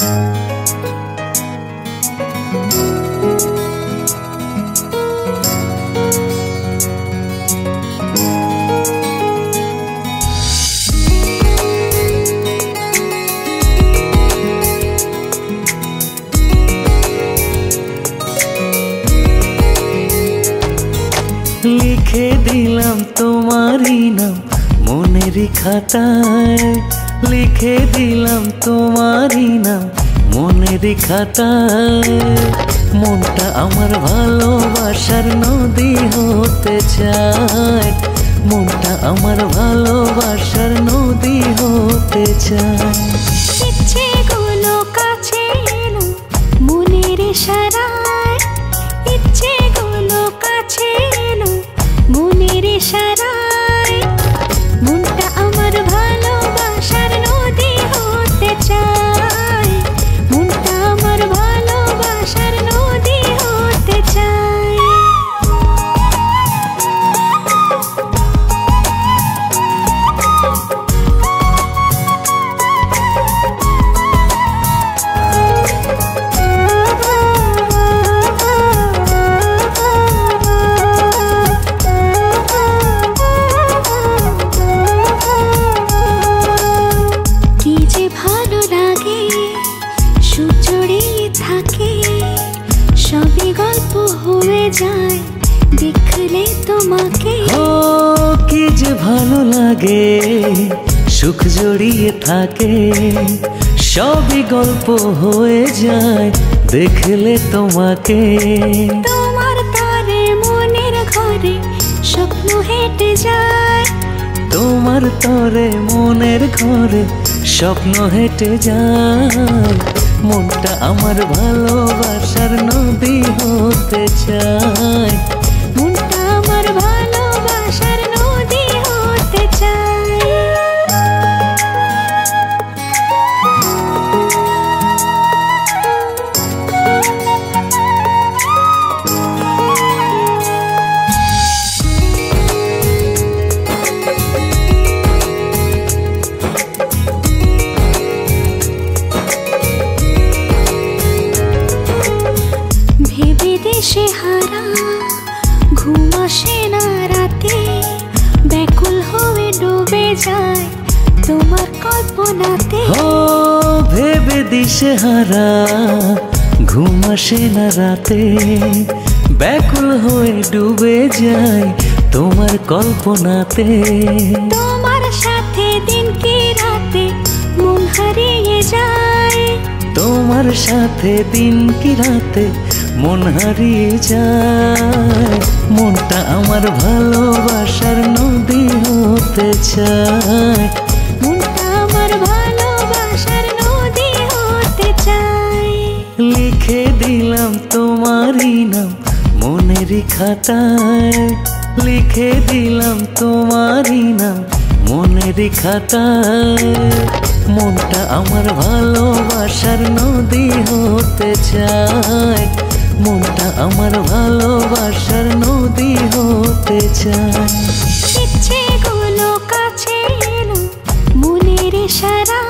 লিখে দিলাম তোমারই নাম মনেরই খাতায়, লিখে দিলাম তোমারই নাম মনেরই খাতায়। মনটা আমার ভালোবাসার নদী হতে চায়, মনটা আমার ভালোবাসার নদী হতে চায়। ইচ্ছেগুলো কাছে এলো মনের ইশারায়, ইচ্ছেগুলো কাছে এলো মনের ইশারায়। মনটা আমার ভালোবাসার নদী হতে চায়, মনটা আমার ভালোবাসার নদী হতে চায়। সবই গল্প হয়ে যায় দেখলে তোমাকে। ও কি যে ভালো লাগে, সুখ জড়িয়ে থাকে, সবই গল্প হয়ে যায় দেখলে তোমাকে। তোমার তরে মনের ঘরে স্বপ্ন হেঁটে যায়, তোমার তরে মনের ঘরে স্বপ্ন হেঁটে যায়। মনটা আমার ভালোবাসার নদী হতে চায়, মনটা আমার ভালোবাসার নদী হতে চায়। দেশে হারা ঘুম আসে না রাতে, ব্যাকুল হয়ে ডুবে যায় তোমার কল্পনাতে। ও ভেবে দিশে হারা ঘুম আসে না রাতে, ব্যাকুল হয়ে ডুবে যায় তোমার কল্পনাতে। তোমার সাথে দিন কি রাতে মন হারিয়ে যায়, তোমার সাথে দিন কি রাতে মন হারিয়ে যায়। মনটা আমার ভালোবাসার নদী হতে চায়, মনটা আমার ভালোবাসার নদী হতে চায়। লিখে দিলাম তোমারই নাম মনেরই খাতায়, লিখে দিলাম তোমারই নাম মনেরই খাতায়। মনটা আমার ভালোবাসার নদী হতে চায়, মনটা আমার ভালোবাসার নদী হতে চায়। ইচ্ছেগুলো কাছে এলো মনের ইশারায়,